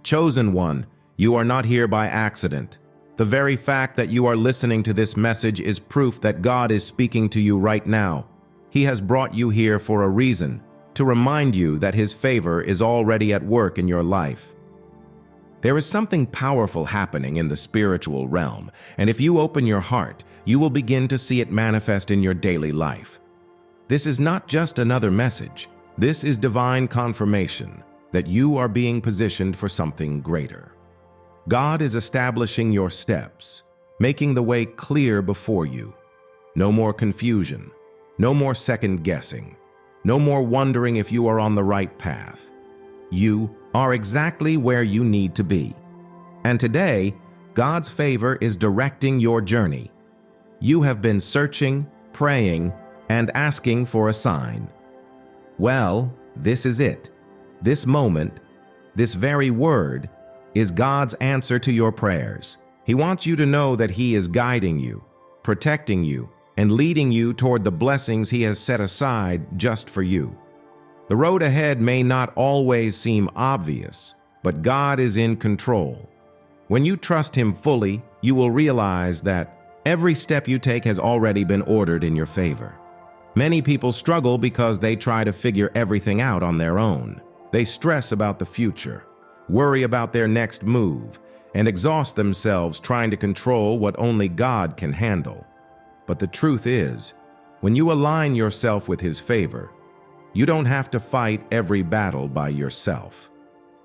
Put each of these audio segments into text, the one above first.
Chosen one, you are not here by accident. The very fact that you are listening to this message is proof that God is speaking to you right now. He has brought you here for a reason, to remind you that His favor is already at work in your life. There is something powerful happening in the spiritual realm, and if you open your heart, you will begin to see it manifest in your daily life. This is not just another message. This is divine confirmation that you are being positioned for something greater. God is establishing your steps, making the way clear before you. No more confusion, no more second guessing, no more wondering if you are on the right path. You are exactly where you need to be. And today, God's favor is directing your journey. You have been searching, praying, and asking for a sign. Well, this is it. This moment, this very word, is God's answer to your prayers. He wants you to know that He is guiding you, protecting you, and leading you toward the blessings He has set aside just for you. The road ahead may not always seem obvious, but God is in control. When you trust Him fully, you will realize that every step you take has already been ordered in your favor. Many people struggle because they try to figure everything out on their own. They stress about the future, worry about their next move, and exhaust themselves trying to control what only God can handle. But the truth is, when you align yourself with His favor, you don't have to fight every battle by yourself.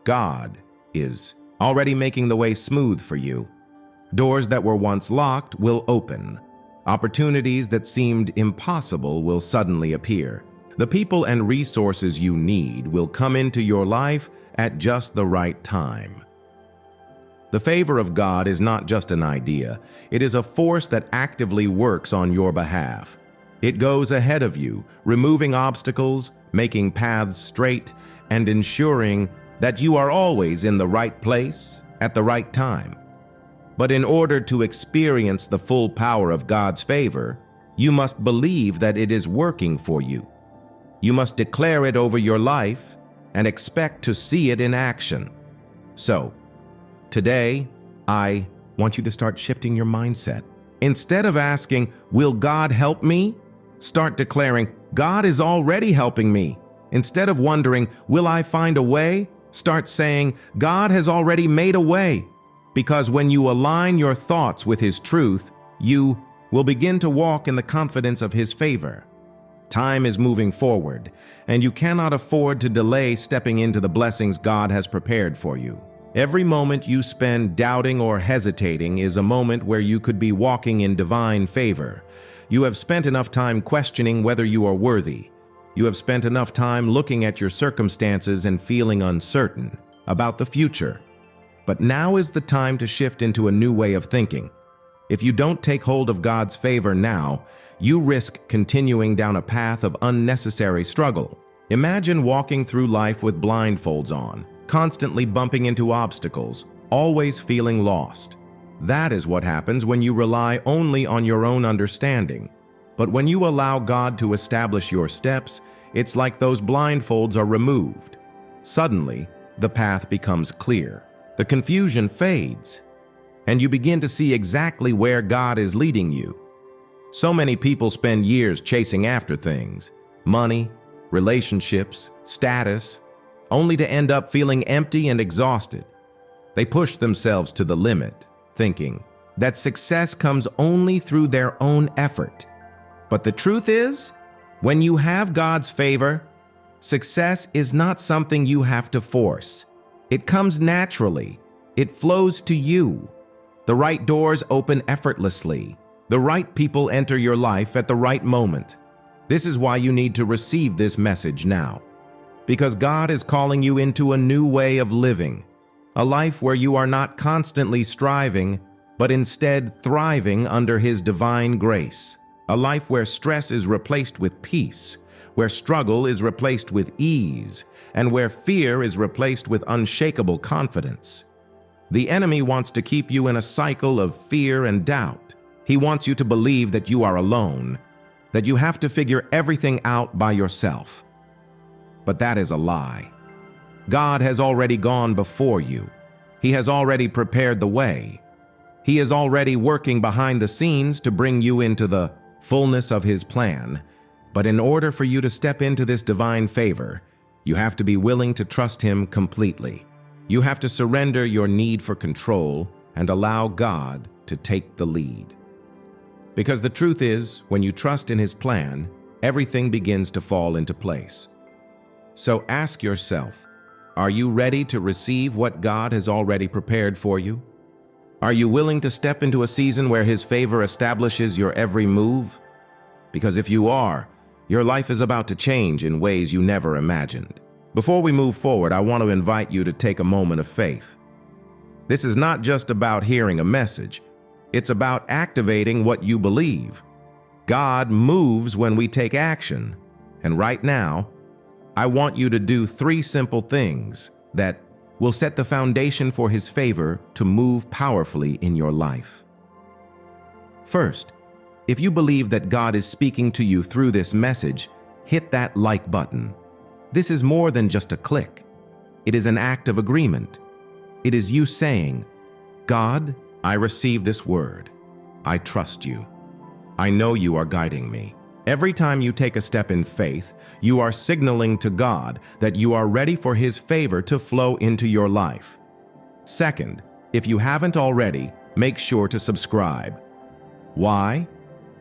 God is already making the way smooth for you. Doors that were once locked will open. Opportunities that seemed impossible will suddenly appear. The people and resources you need will come into your life at just the right time. The favor of God is not just an idea. It is a force that actively works on your behalf. It goes ahead of you, removing obstacles, making paths straight, and ensuring that you are always in the right place at the right time. But in order to experience the full power of God's favor, you must believe that it is working for you. You must declare it over your life and expect to see it in action. So, today, I want you to start shifting your mindset. Instead of asking, "Will God help me?" start declaring, "God is already helping me." Instead of wondering, "Will I find a way?" start saying, "God has already made a way." Because when you align your thoughts with His truth, you will begin to walk in the confidence of His favor. Time is moving forward, and you cannot afford to delay stepping into the blessings God has prepared for you. Every moment you spend doubting or hesitating is a moment where you could be walking in divine favor. You have spent enough time questioning whether you are worthy. You have spent enough time looking at your circumstances and feeling uncertain about the future. But now is the time to shift into a new way of thinking. If you don't take hold of God's favor now, you risk continuing down a path of unnecessary struggle. Imagine walking through life with blindfolds on, constantly bumping into obstacles, always feeling lost. That is what happens when you rely only on your own understanding. But when you allow God to establish your steps, it's like those blindfolds are removed. Suddenly, the path becomes clear. The confusion fades, and you begin to see exactly where God is leading you. So many people spend years chasing after things, money, relationships, status, only to end up feeling empty and exhausted. They push themselves to the limit, thinking that success comes only through their own effort. But the truth is, when you have God's favor, success is not something you have to force. It comes naturally. It flows to you. The right doors open effortlessly. The right people enter your life at the right moment. This is why you need to receive this message now. Because God is calling you into a new way of living, a life where you are not constantly striving, but instead thriving under His divine grace. A life where stress is replaced with peace, where struggle is replaced with ease, and where fear is replaced with unshakable confidence. The enemy wants to keep you in a cycle of fear and doubt. He wants you to believe that you are alone, that you have to figure everything out by yourself. But that is a lie. God has already gone before you. He has already prepared the way. He is already working behind the scenes to bring you into the fullness of His plan. But in order for you to step into this divine favor, you have to be willing to trust Him completely. You have to surrender your need for control and allow God to take the lead. Because the truth is, when you trust in His plan, everything begins to fall into place. So ask yourself, are you ready to receive what God has already prepared for you? Are you willing to step into a season where His favor establishes your every move? Because if you are, your life is about to change in ways you never imagined. Before we move forward, I want to invite you to take a moment of faith. This is not just about hearing a message. It's about activating what you believe. God moves when we take action. And right now, I want you to do 3 simple things that will set the foundation for His favor to move powerfully in your life. First, if you believe that God is speaking to you through this message, hit that like button. This is more than just a click. It is an act of agreement. It is you saying, God, I receive this word. I trust you. I know you are guiding me. Every time you take a step in faith, you are signaling to God that you are ready for His favor to flow into your life. Second, if you haven't already, make sure to subscribe. Why?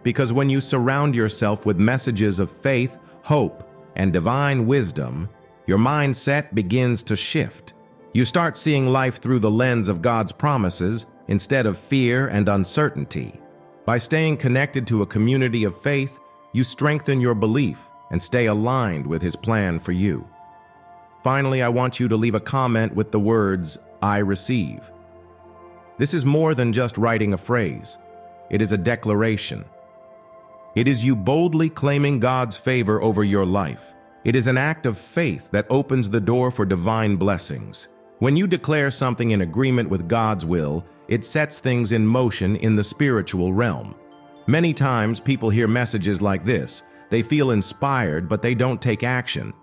Because when you surround yourself with messages of faith, hope, and divine wisdom, your mindset begins to shift. You start seeing life through the lens of God's promises instead of fear and uncertainty. By staying connected to a community of faith, you strengthen your belief and stay aligned with His plan for you. Finally, I want you to leave a comment with the words, I receive. This is more than just writing a phrase. It is a declaration. It is you boldly claiming God's favor over your life. It is an act of faith that opens the door for divine blessings. When you declare something in agreement with God's will, it sets things in motion in the spiritual realm. Many times people hear messages like this. They feel inspired, but they don't take action.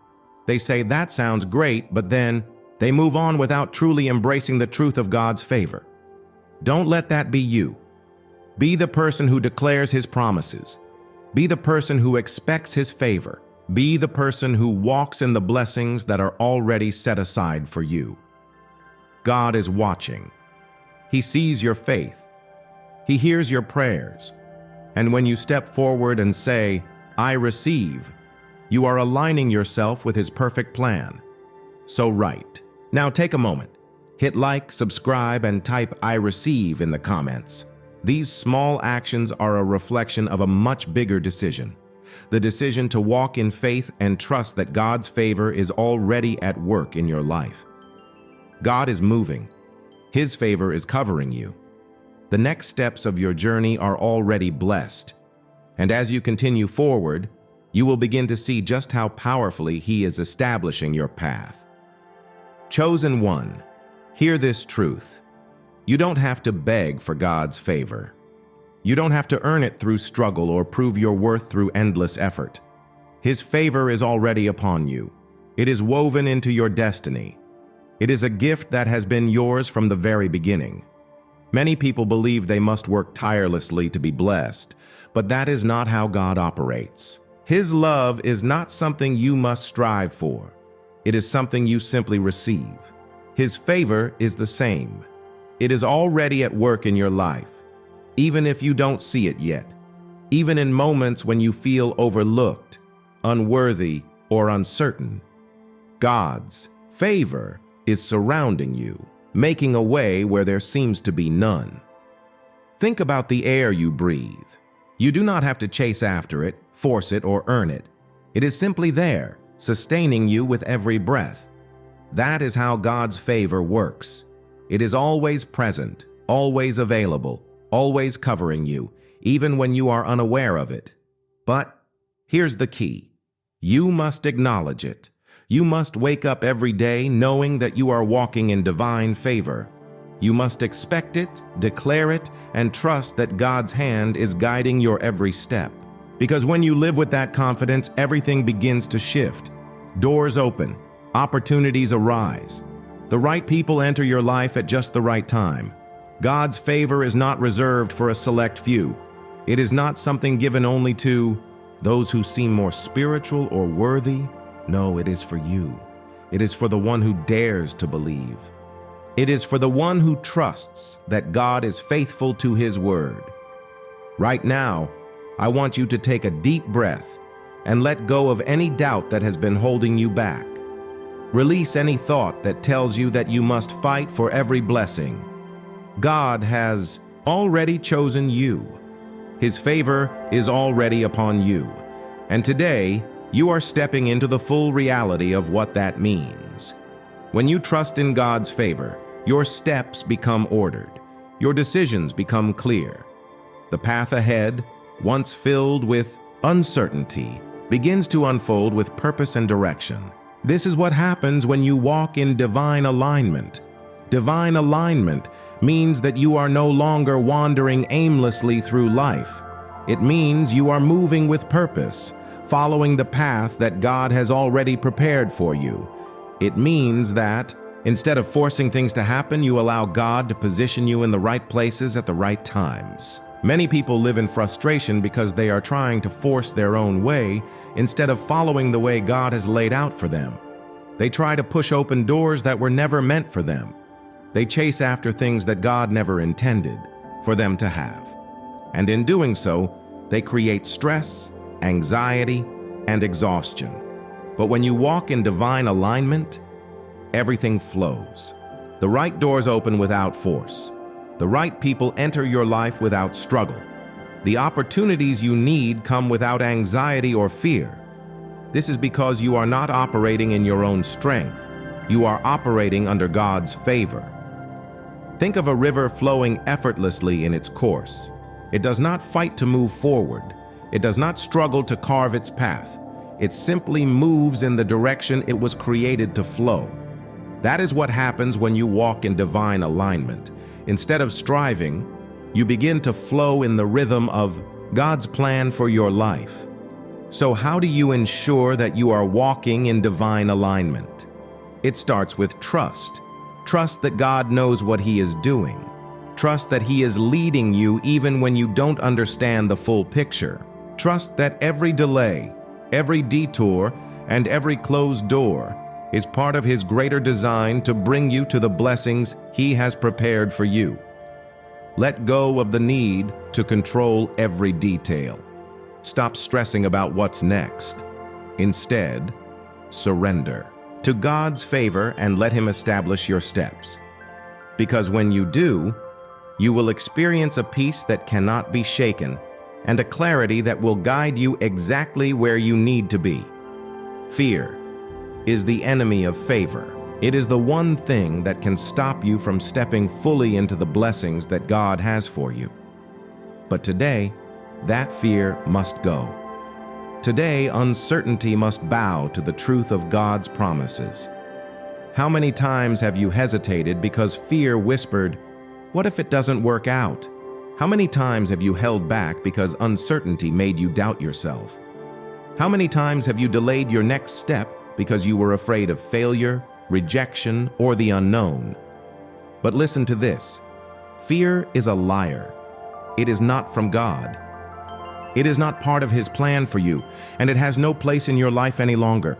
They say, that sounds great, but then they move on without truly embracing the truth of God's favor. Don't let that be you. Be the person who declares His promises. Be the person who expects His favor. Be the person who walks in the blessings that are already set aside for you. God is watching. He sees your faith. He hears your prayers. And when you step forward and say, I receive, you are aligning yourself with His perfect plan. So write. Now take a moment. Hit like, subscribe, and type I receive in the comments. These small actions are a reflection of a much bigger decision. The decision to walk in faith and trust that God's favor is already at work in your life. God is moving. His favor is covering you. The next steps of your journey are already blessed. And as you continue forward, you will begin to see just how powerfully He is establishing your path. Chosen one, hear this truth. You don't have to beg for God's favor. You don't have to earn it through struggle or prove your worth through endless effort. His favor is already upon you. It is woven into your destiny. It is a gift that has been yours from the very beginning. Many people believe they must work tirelessly to be blessed, but that is not how God operates. His love is not something you must strive for. It is something you simply receive. His favor is the same. It is already at work in your life, even if you don't see it yet. Even in moments when you feel overlooked, unworthy, or uncertain, God's favor is surrounding you, making a way where there seems to be none. Think about the air you breathe. You do not have to chase after it, force it, or earn it. It is simply there, sustaining you with every breath. That is how God's favor works. It is always present, always available, always covering you, even when you are unaware of it. But here's the key. You must acknowledge it. You must wake up every day knowing that you are walking in divine favor. You must expect it, declare it, and trust that God's hand is guiding your every step. Because when you live with that confidence, everything begins to shift. Doors open, opportunities arise, The right people enter your life at just the right time. God's favor is not reserved for a select few. It is not something given only to those who seem more spiritual or worthy. No, it is for you. It is for the one who dares to believe. It is for the one who trusts that God is faithful to His word. Right now, I want you to take a deep breath and let go of any doubt that has been holding you back. Release any thought that tells you that you must fight for every blessing. God has already chosen you. His favor is already upon you. And today, you are stepping into the full reality of what that means. When you trust in God's favor, your steps become ordered. Your decisions become clear. The path ahead, once filled with uncertainty, begins to unfold with purpose and direction. This is what happens when you walk in divine alignment. Divine alignment means that you are no longer wandering aimlessly through life. It means you are moving with purpose, following the path that God has already prepared for you. It means that instead of forcing things to happen, you allow God to position you in the right places at the right times. Many people live in frustration because they are trying to force their own way instead of following the way God has laid out for them. They try to push open doors that were never meant for them. They chase after things that God never intended for them to have. And in doing so, they create stress, anxiety, and exhaustion. But when you walk in divine alignment, everything flows. The right doors open without force. The right people enter your life without struggle. The opportunities you need come without anxiety or fear. This is because you are not operating in your own strength. You are operating under God's favor. Think of a river flowing effortlessly in its course. It does not fight to move forward. It does not struggle to carve its path. It simply moves in the direction it was created to flow. That is what happens when you walk in divine alignment. Instead of striving, you begin to flow in the rhythm of God's plan for your life. So how do you ensure that you are walking in divine alignment? It starts with trust. Trust that God knows what He is doing. Trust that He is leading you even when you don't understand the full picture. Trust that every delay, every detour, and every closed door is part of His greater design to bring you to the blessings He has prepared for you. Let go of the need to control every detail. Stop stressing about what's next. Instead, surrender to God's favor and let Him establish your steps. Because when you do, you will experience a peace that cannot be shaken and a clarity that will guide you exactly where you need to be. Fear is the enemy of favor. It is the one thing that can stop you from stepping fully into the blessings that God has for you. But today, that fear must go. Today, uncertainty must bow to the truth of God's promises. How many times have you hesitated because fear whispered, "What if it doesn't work out?" How many times have you held back because uncertainty made you doubt yourself? How many times have you delayed your next step because you were afraid of failure, rejection, or the unknown? But listen to this. Fear is a liar. It is not from God. It is not part of His plan for you, and it has no place in your life any longer.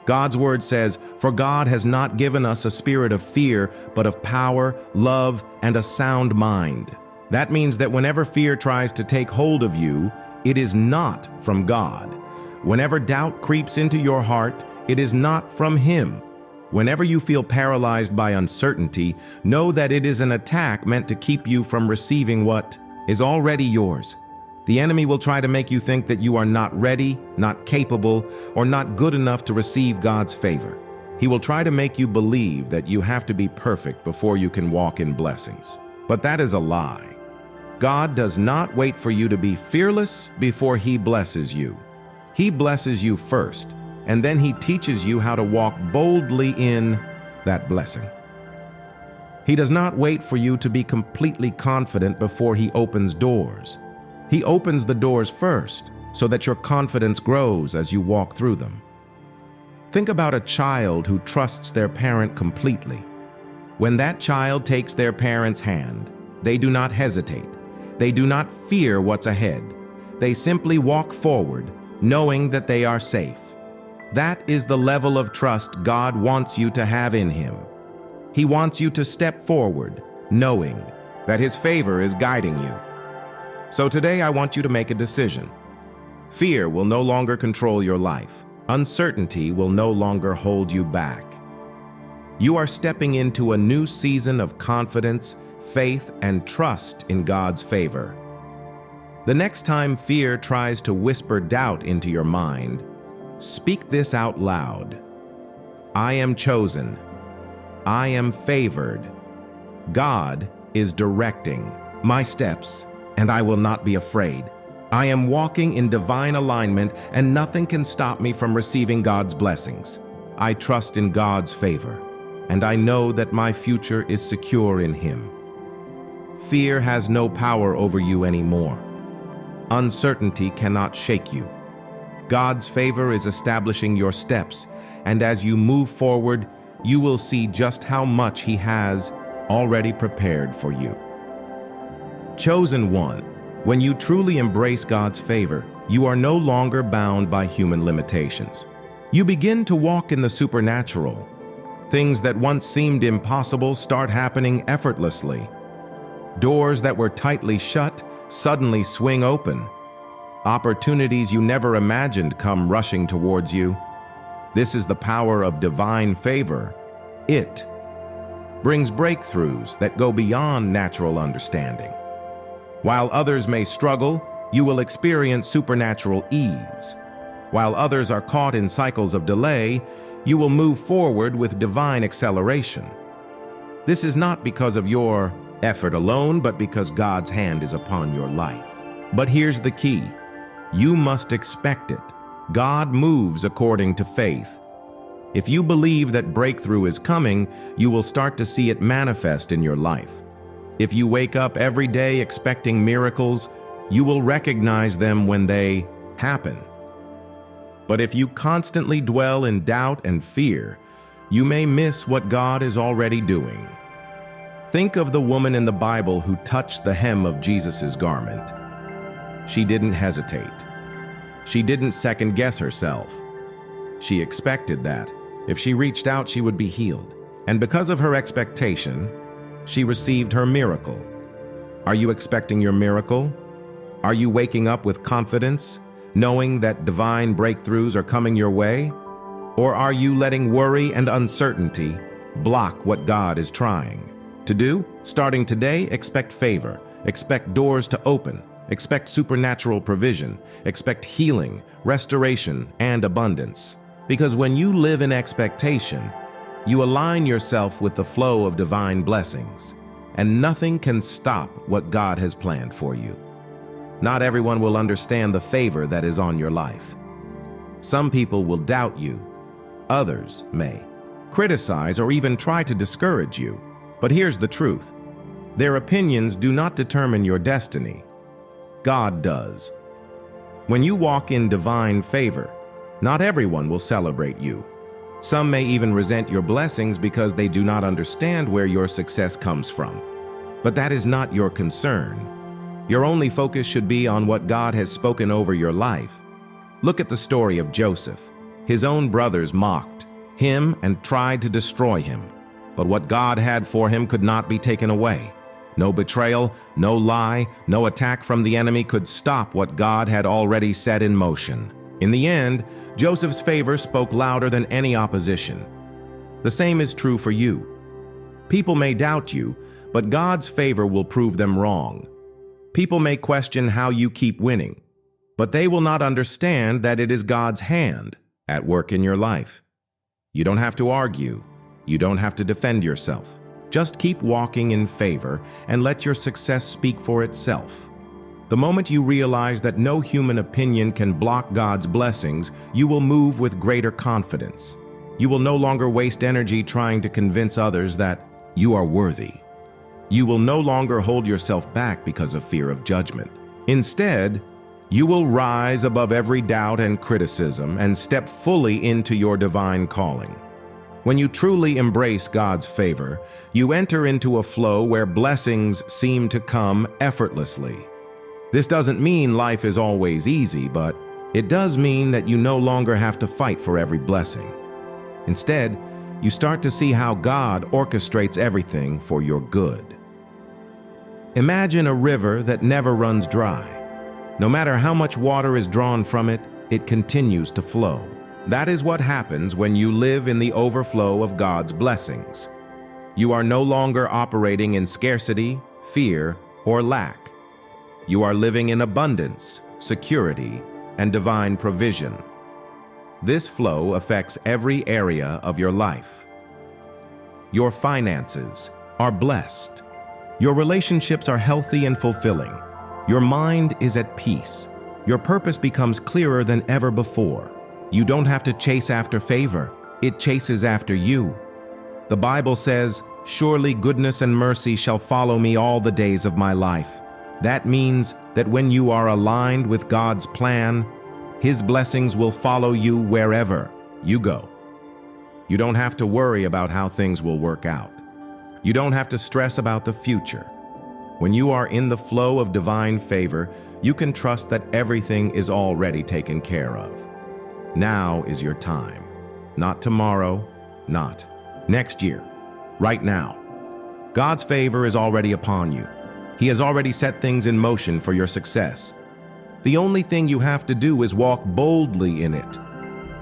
God's word says, "For God has not given us a spirit of fear, but of power, love, and a sound mind." That means that whenever fear tries to take hold of you, it is not from God. Whenever doubt creeps into your heart, it is not from Him. Whenever you feel paralyzed by uncertainty, know that it is an attack meant to keep you from receiving what is already yours. The enemy will try to make you think that you are not ready, not capable, or not good enough to receive God's favor. He will try to make you believe that you have to be perfect before you can walk in blessings. But that is a lie. God does not wait for you to be fearless before He blesses you. He blesses you first, and then He teaches you how to walk boldly in that blessing. He does not wait for you to be completely confident before He opens doors. He opens the doors first so that your confidence grows as you walk through them. Think about a child who trusts their parent completely. When that child takes their parent's hand, they do not hesitate. They do not fear what's ahead. They simply walk forward, knowing that they are safe. That is the level of trust God wants you to have in Him. He wants you to step forward, knowing that His favor is guiding you. So today I want you to make a decision. Fear will no longer control your life. Uncertainty will no longer hold you back. You are stepping into a new season of confidence, faith, and trust in God's favor. The next time fear tries to whisper doubt into your mind, speak this out loud. I am chosen. I am favored. God is directing my steps, and I will not be afraid. I am walking in divine alignment, and nothing can stop me from receiving God's blessings. I trust in God's favor, and I know that my future is secure in Him. Fear has no power over you anymore. Uncertainty cannot shake you. God's favor is establishing your steps, and as you move forward, you will see just how much He has already prepared for you. Chosen one, when you truly embrace God's favor, you are no longer bound by human limitations. You begin to walk in the supernatural. Things that once seemed impossible start happening effortlessly. Doors that were tightly shut suddenly swing open. Opportunities you never imagined come rushing towards you. This is the power of divine favor. It brings breakthroughs that go beyond natural understanding. While others may struggle, you will experience supernatural ease. While others are caught in cycles of delay, you will move forward with divine acceleration. This is not because of your effort alone, but because God's hand is upon your life. But here's the key. You must expect it. God moves according to faith. If you believe that breakthrough is coming, you will start to see it manifest in your life. If you wake up every day expecting miracles, you will recognize them when they happen. But if you constantly dwell in doubt and fear, you may miss what God is already doing. Think of the woman in the Bible who touched the hem of Jesus' garment. She didn't hesitate. She didn't second-guess herself. She expected that if she reached out, she would be healed. And because of her expectation, she received her miracle. Are you expecting your miracle? Are you waking up with confidence, knowing that divine breakthroughs are coming your way? Or are you letting worry and uncertainty block what God is trying to do? Starting today, expect favor, expect doors to open, expect supernatural provision, expect healing, restoration, and abundance. Because when you live in expectation, you align yourself with the flow of divine blessings, and nothing can stop what God has planned for you. Not everyone will understand the favor that is on your life. Some people will doubt you. Others may criticize or even try to discourage you. But here's the truth. Their opinions do not determine your destiny. God does. When you walk in divine favor, not everyone will celebrate you. Some may even resent your blessings because they do not understand where your success comes from. But that is not your concern. Your only focus should be on what God has spoken over your life. Look at the story of Joseph. His own brothers mocked him and tried to destroy him. But what God had for him could not be taken away. No betrayal, no lie, no attack from the enemy could stop what God had already set in motion. In the end, Joseph's favor spoke louder than any opposition. The same is true for you. People may doubt you, but God's favor will prove them wrong. People may question how you keep winning, but they will not understand that it is God's hand at work in your life. You don't have to argue. You don't have to defend yourself. Just keep walking in favor and let your success speak for itself. The moment you realize that no human opinion can block God's blessings, you will move with greater confidence. You will no longer waste energy trying to convince others that you are worthy. You will no longer hold yourself back because of fear of judgment. Instead, you will rise above every doubt and criticism and step fully into your divine calling. When you truly embrace God's favor, you enter into a flow where blessings seem to come effortlessly. This doesn't mean life is always easy, but it does mean that you no longer have to fight for every blessing. Instead, you start to see how God orchestrates everything for your good. Imagine a river that never runs dry. No matter how much water is drawn from it, it continues to flow. That is what happens when you live in the overflow of God's blessings. You are no longer operating in scarcity, fear, or lack. You are living in abundance, security, and divine provision. This flow affects every area of your life. Your finances are blessed. Your relationships are healthy and fulfilling. Your mind is at peace. Your purpose becomes clearer than ever before. You don't have to chase after favor. It chases after you. The Bible says, "Surely goodness and mercy shall follow me all the days of my life." That means that when you are aligned with God's plan, His blessings will follow you wherever you go. You don't have to worry about how things will work out. You don't have to stress about the future. When you are in the flow of divine favor, you can trust that everything is already taken care of. Now is your time. Not tomorrow, not next year. Right now. God's favor is already upon you. He has already set things in motion for your success. The only thing you have to do is walk boldly in it.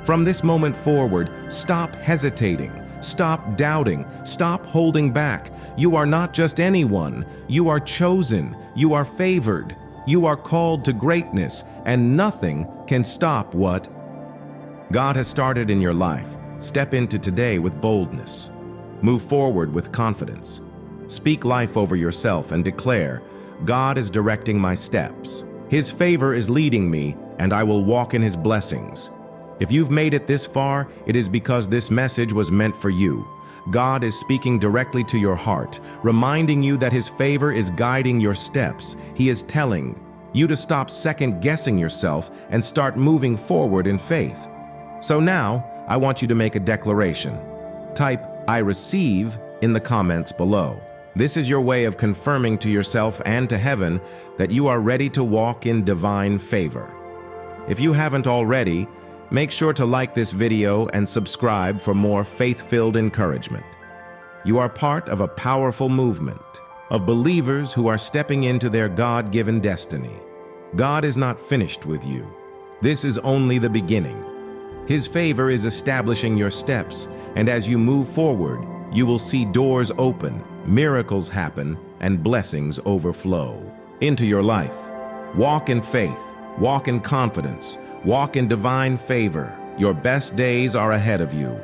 From this moment forward, stop hesitating, stop doubting, stop holding back. You are not just anyone. You are chosen. You are favored. You are called to greatness, and nothing can stop what God has started in your life. Step into today with boldness. Move forward with confidence. Speak life over yourself and declare, "God is directing my steps. His favor is leading me, and I will walk in His blessings." If you've made it this far, it is because this message was meant for you. God is speaking directly to your heart, reminding you that His favor is guiding your steps. He is telling you to stop second-guessing yourself and start moving forward in faith. So now, I want you to make a declaration. Type, "I receive," in the comments below. This is your way of confirming to yourself and to heaven that you are ready to walk in divine favor. If you haven't already, make sure to like this video and subscribe for more faith-filled encouragement. You are part of a powerful movement of believers who are stepping into their God-given destiny. God is not finished with you. This is only the beginning. His favor is establishing your steps, and as you move forward, you will see doors open, miracles happen, and blessings overflow into your life. Walk in faith, walk in confidence, walk in divine favor. Your best days are ahead of you.